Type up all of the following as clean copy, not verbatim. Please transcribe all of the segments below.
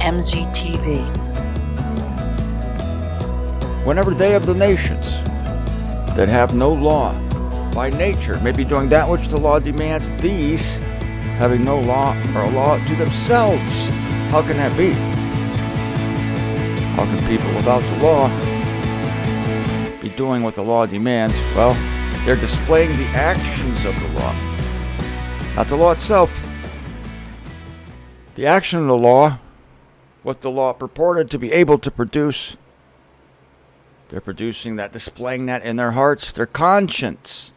MZTV. Whenever they of the nations that have no law by nature may be doing that which the law demands, these, having no law, are a law to themselves. How can that be? How can people without the law be doing what the law demands? Well, they're displaying the actions of the law, not the law itself. The action of the law, what the law purported to be able to produce, they're producing that, displaying that in their hearts, their conscience,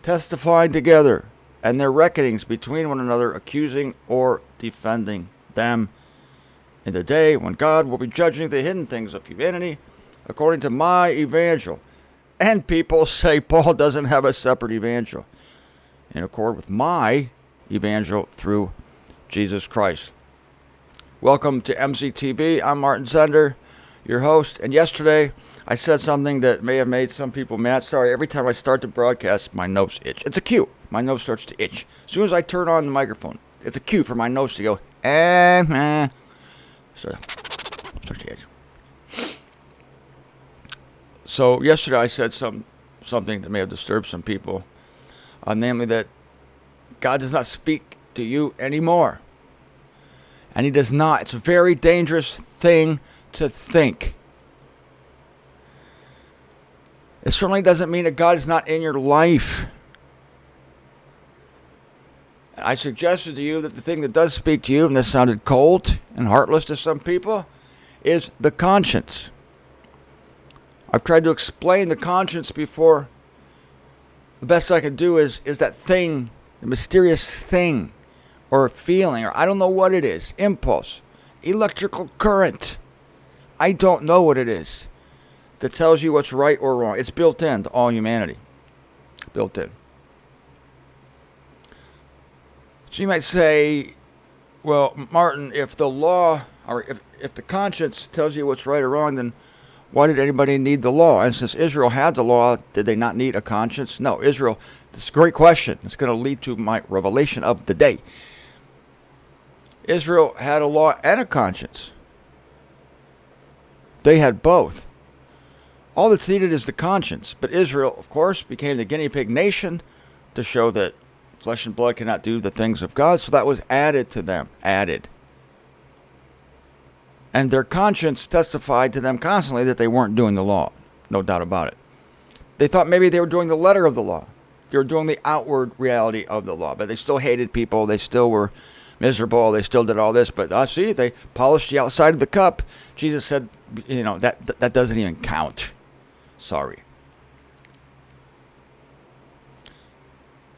testifying together, and their reckonings between one another, accusing or defending them in the day when God will be judging the hidden things of humanity according to my evangel. And people say Paul doesn't have a separate evangel, in accord with my evangel through Jesus Christ. Welcome to MZTV. I'm Martin Zender, your host. And yesterday I said something that may have made some people mad. Sorry, every time I start the broadcast, my nose itch. It's a cue. My nose starts to itch. As soon as I turn on the microphone, it's a cue for my nose to go, So, starts to itch. So yesterday I said something that may have disturbed some people, namely that God does not speak to you anymore. And he does not. It's a very dangerous thing to think. It certainly doesn't mean that God is not in your life. I suggested to you that the thing that does speak to you, and this sounded cold and heartless to some people, is the conscience. I've tried to explain the conscience before. The best I can do is that thing, the mysterious thing, or feeling, or I don't know what it is, impulse, electrical current. I don't know what it is that tells you what's right or wrong. It's built into all humanity. Built in. So you might say, well, Martin, if the law, or if the conscience tells you what's right or wrong, then why did anybody need the law? And since Israel had the law, did they not need a conscience? No, Israel, this is a great question. It's going to lead to my revelation of the day. Israel had a law and a conscience. They had both. All that's needed is the conscience. But Israel, of course, became the guinea pig nation to show that flesh and blood cannot do the things of God. So that was added to them. Added. And their conscience testified to them constantly that they weren't doing the law. No doubt about it. They thought maybe they were doing the letter of the law. They were doing the outward reality of the law. But they still hated people. They still were miserable. They still did all this. But see, they polished the outside of the cup. Jesus said, that doesn't even count. Sorry.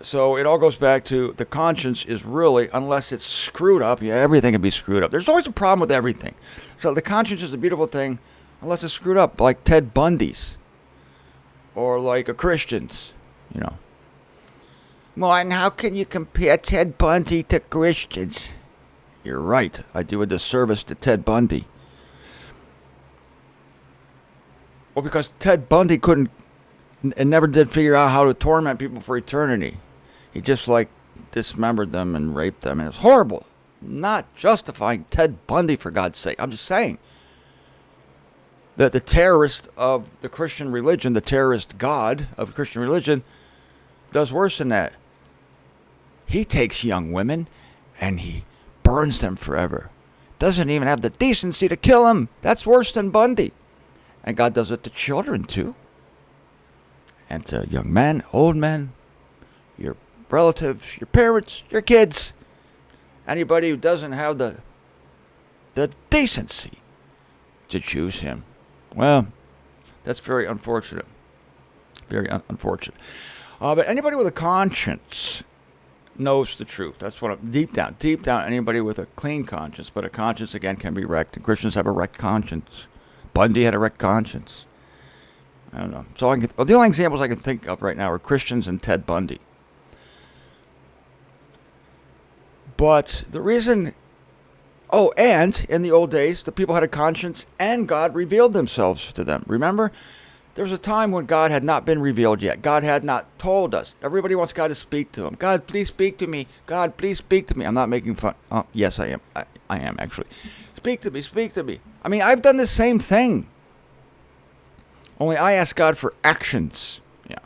So it all goes back to the conscience is really, unless it's screwed up, everything can be screwed up. There's always a problem with everything. So the conscience is a beautiful thing unless it's screwed up, like Ted Bundy's or like a Christian's, Martin, how can you compare Ted Bundy to Christians? You're right. I do a disservice to Ted Bundy. Well, because Ted Bundy couldn't and never did figure out how to torment people for eternity. He just dismembered them and raped them. And it was horrible. Not justifying Ted Bundy, for God's sake. I'm just saying that the terrorist of the Christian religion, the terrorist God of Christian religion, does worse than that. He takes young women and he burns them forever. Doesn't even have the decency to kill them. That's worse than Bundy. And God does it to children too. And to young men, old men, your relatives, your parents, your kids. Anybody who doesn't have the decency to choose him. Well, that's very unfortunate. Very unfortunate. But anybody with a conscience knows the truth. That's what deep down, anybody with a clean conscience, but a conscience, again, can be wrecked. And Christians have a wrecked conscience. Bundy had a wrecked conscience. I don't know. So the only examples I can think of right now are Christians and Ted Bundy. But the reason... and in the old days, the people had a conscience and God revealed themselves to them. Remember? There was a time when God had not been revealed yet. God had not told us. Everybody wants God to speak to them. God, please speak to me. God, please speak to me. I'm not making fun. Oh, yes, I am. I am actually. Speak to me, speak to me. I mean, I've done the same thing. Only I ask God for actions. Yeah.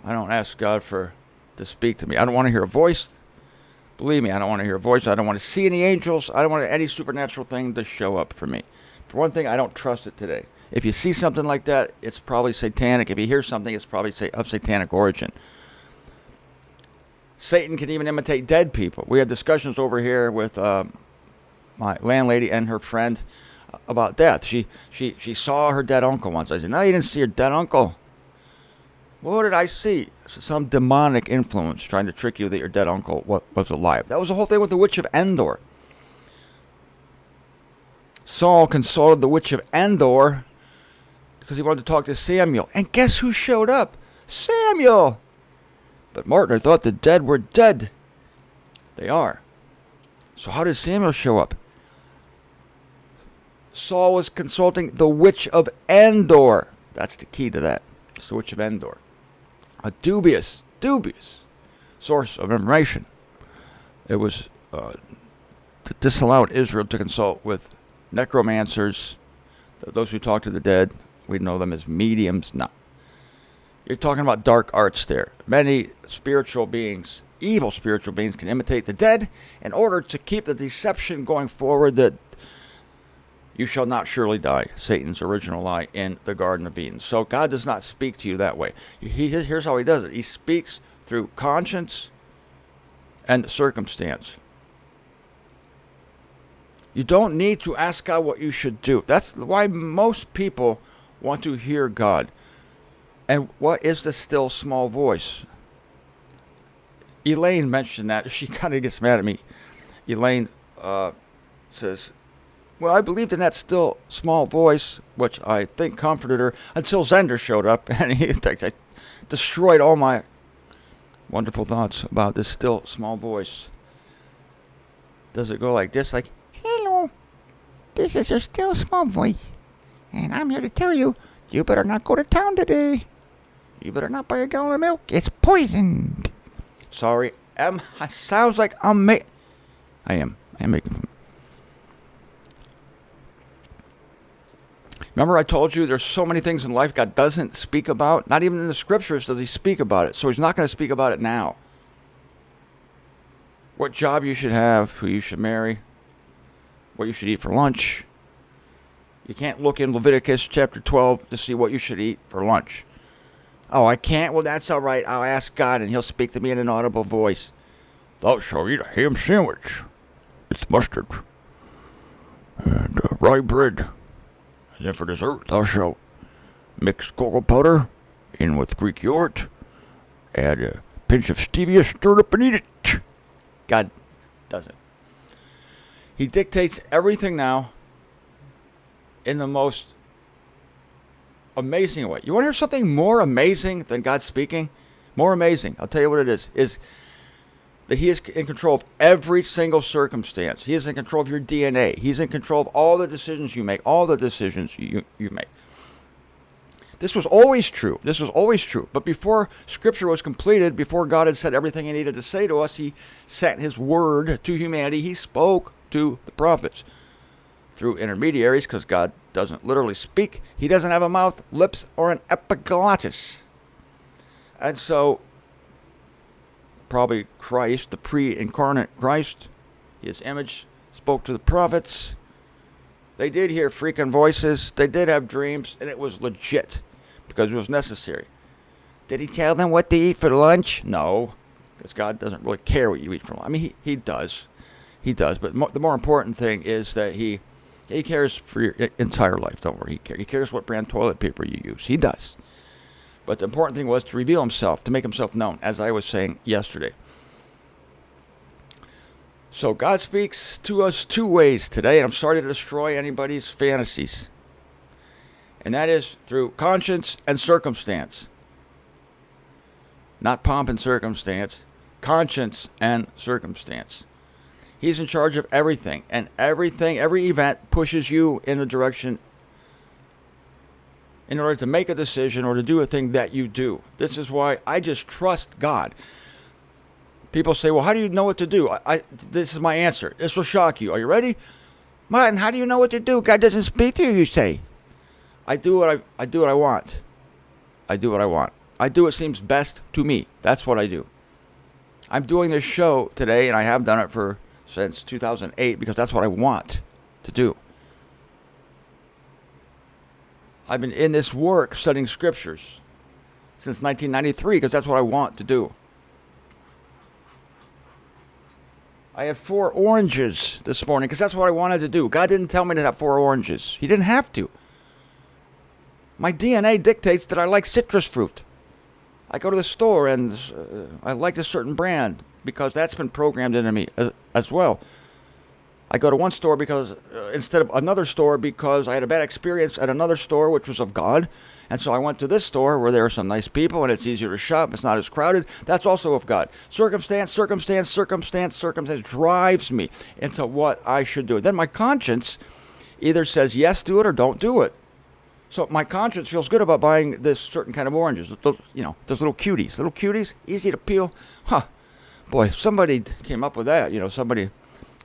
I don't ask God to speak to me. I don't want to hear a voice. Believe me, I don't want to hear a voice. I don't want to see any angels. I don't want any supernatural thing to show up for me. For one thing, I don't trust it today. If you see something like that, it's probably satanic. If you hear something, it's probably of satanic origin. Satan can even imitate dead people. We had discussions over here with my landlady and her friend about death. She saw her dead uncle once. I said, no, you didn't see your dead uncle. Well, what did I see? Some demonic influence trying to trick you that your dead uncle was alive. That was the whole thing with the witch of Endor. Saul consulted the witch of Endor because he wanted to talk to Samuel. And guess who showed up? Samuel! But Martin, I thought the dead were dead. They are. So how did Samuel show up? Saul was consulting the witch of Endor. That's the key to that. It's the witch of Endor. A dubious source of information. It was disallowed Israel to consult with necromancers, those who talk to the dead. We know them as mediums. No. You're talking about dark arts there. Many spiritual beings, evil spiritual beings, can imitate the dead in order to keep the deception going forward that you shall not surely die, Satan's original lie in the Garden of Eden. So God does not speak to you that way. Here's how he does it. He speaks through conscience and circumstance. You don't need to ask God what you should do. That's why most people want to hear God. And what is the still small voice? Elaine mentioned that. She kind of gets mad at me. Elaine says, well, I believed in that still small voice, which I think comforted her until Zender showed up and he destroyed all my wonderful thoughts about this still small voice. Does it go like this? Like, hello, this is your still small voice, and I'm here to tell you, you better not go to town today. You better not buy a gallon of milk. It's poisoned. Sorry, sounds like I am making fun. Remember I told you there's so many things in life God doesn't speak about? Not even in the scriptures does he speak about it. So he's not going to speak about it now. What job you should have, who you should marry, what you should eat for lunch. You can't look in Leviticus chapter 12 to see what you should eat for lunch. Oh, I can't? Well, that's all right. I'll ask God and he'll speak to me in an audible voice. Thou shalt eat a ham sandwich with mustard and rye bread. And then for dessert, thou shalt mix cocoa powder in with Greek yogurt, add a pinch of stevia, stir it up and eat it. God doesn't. He dictates everything now in the most amazing way. You want to hear something more amazing than God speaking? More amazing. I'll tell you what it is that he is in control of every single circumstance. He is in control of your DNA. He's in control of all the decisions you make, all the decisions you make. This was always true. This was always true. But before Scripture was completed, before God had said everything he needed to say to us, he sent his word to humanity. He spoke to the prophets through intermediaries, because God doesn't literally speak. He doesn't have a mouth, lips, or an epiglottis. And so probably Christ, the pre-incarnate Christ, his image, spoke to the prophets. They did hear freaking voices. They did have dreams, and it was legit because it was necessary. Did he tell them what to eat for lunch? No, because God doesn't really care what you eat for lunch. I mean, he does. He does. But the more important thing is that he cares for your entire life. Don't worry. He cares what brand toilet paper you use. He does. But the important thing was to reveal himself, to make himself known, as I was saying yesterday. So God speaks to us two ways today, and I'm sorry to destroy anybody's fantasies. And that is through conscience and circumstance. Not pomp and circumstance. Conscience and circumstance. He's in charge of everything. And every event pushes you in the direction in order to make a decision or to do a thing that you do. This is why I just trust God. People say, well, how do you know what to do? This is my answer. This will shock you. Are you ready? Martin, how do you know what to do? God doesn't speak to you, you say. I do what I want. I do what I want. I do what seems best to me. That's what I do. I'm doing this show today, and I have done it since 2008 because that's what I want to do. I've been in this work studying scriptures since 1993 because that's what I want to do. I had 4 oranges this morning because that's what I wanted to do. God didn't tell me to have 4 oranges. He didn't have to. My DNA dictates that I like citrus fruit. I go to the store and I like a certain brand because that's been programmed into me as well. I go to one store because instead of another store because I had a bad experience at another store which was of God. And so I went to this store where there are some nice people and it's easier to shop. It's not as crowded. That's also of God. Circumstance drives me into what I should do. Then my conscience either says yes, do it, or don't do it. So my conscience feels good about buying this certain kind of oranges. Those little cuties. Little cuties, easy to peel. Boy, somebody came up with that. Somebody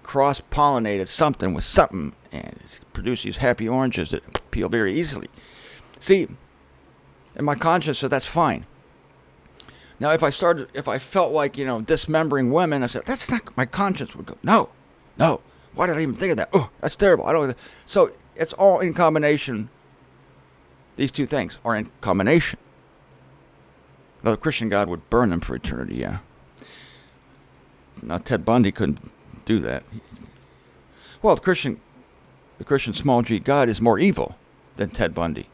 cross-pollinated something with something and it's produced these happy oranges that peel very easily. See, and my conscience said that's fine. Now, if I felt like, dismembering women, I said, that's not, my conscience would go, no. Why did I even think of that? Oh, that's terrible. So it's all in combination. These two things are in combination. Now, the Christian God would burn them for eternity, yeah. Now, Ted Bundy couldn't do that. Well, the Christian small g God is more evil than Ted Bundy.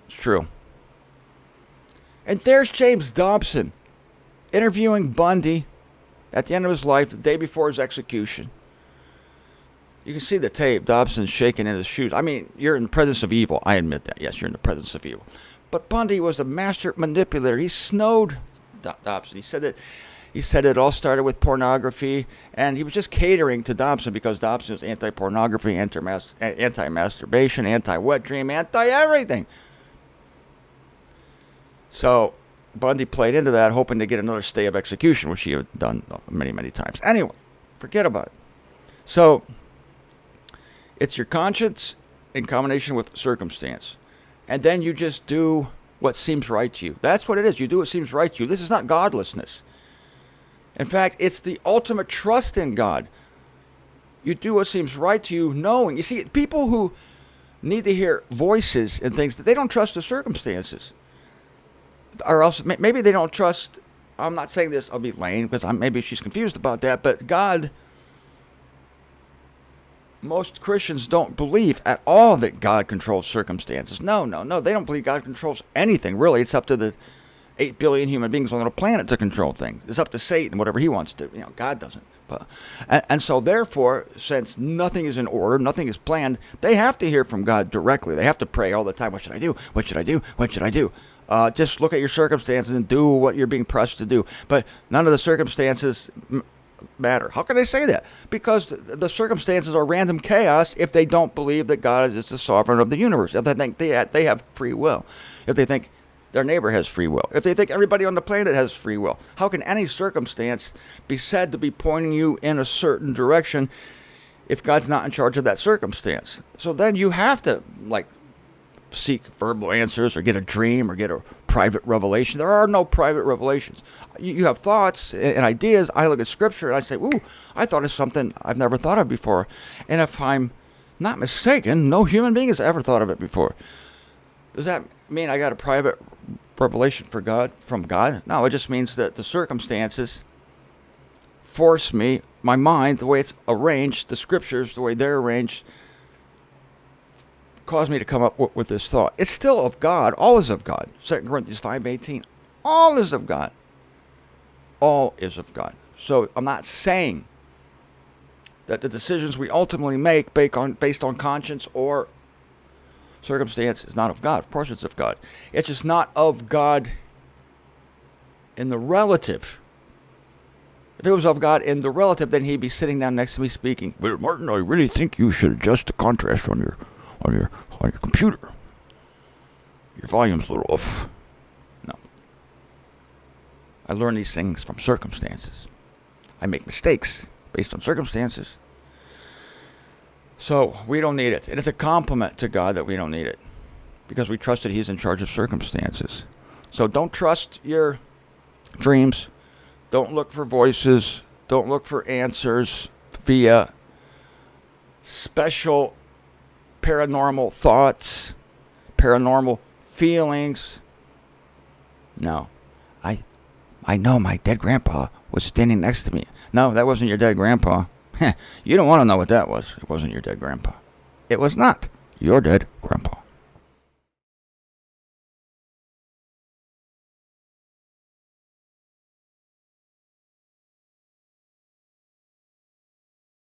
It's true. And there's James Dobson interviewing Bundy at the end of his life, the day before his execution. You can see the tape. Dobson's shaking in his shoes. I mean, you're in the presence of evil. I admit that. Yes, you're in the presence of evil. But Bundy was a master manipulator. He snowed Dobson. He said it all started with pornography, and he was just catering to Dobson because Dobson was anti-pornography, anti-masturbation, anti-wet dream, anti-everything. So Bundy played into that, hoping to get another stay of execution, which he had done many, many times. Anyway, forget about it. So it's your conscience in combination with circumstance. And then you just do what seems right to you. That's what it is. You do what seems right to you. This is not godlessness. In fact, it's the ultimate trust in God. You do what seems right to you, knowing. You see, people who need to hear voices and things, that they don't trust the circumstances. Or else, maybe they don't trust, I'm not saying this, I'll be lame, because maybe she's confused about that, but God, most Christians don't believe at all that God controls circumstances. No, they don't believe God controls anything, really. It's up to the 8 billion human beings on the planet to control things. It's up to Satan, whatever he wants to. God doesn't. And so therefore, since nothing is in order, nothing is planned, they have to hear from God directly. They have to pray all the time. What should I do? What should I do? What should I do? Just look at your circumstances and do what you're being pressed to do. But none of the circumstances matter. How can I say that? Because the circumstances are random chaos if they don't believe that God is the sovereign of the universe. If they think they have free will. If they think their neighbor has free will. If they think everybody on the planet has free will. How can any circumstance be said to be pointing you in a certain direction if God's not in charge of that circumstance? So then you have to, seek verbal answers or get a dream or get a private revelation. There are no private revelations. You have thoughts and ideas. I look at scripture and I say, ooh, I thought of something I've never thought of before. And if I'm not mistaken, no human being has ever thought of it before. Does that mean I got a private revelation from God? No, it just means that the circumstances force me, my mind, the way it's arranged, the scriptures, the way they're arranged, cause me to come up with this thought. It's still of God. All is of God. 2 Corinthians 5:18. All is of God. All is of God. So I'm not saying that the decisions we ultimately make based on conscience or circumstance is not of God. Of course it's of God. It's just not of God in the relative. If it was of God in the relative, then he'd be sitting down next to me speaking. Well, Martin, I really think you should adjust the contrast on your computer. Your volume's a little off. No. I learn these things from circumstances. I make mistakes based on circumstances. So we don't need it. It is a compliment to God that we don't need it, because we trust that He's in charge of circumstances. So don't trust your dreams. Don't look for voices. Don't look for answers via special paranormal thoughts, paranormal feelings. No. I know my dead grandpa was standing next to me. No, that wasn't your dead grandpa. You don't want to know what that was. It wasn't your dead grandpa. It was not your dead grandpa.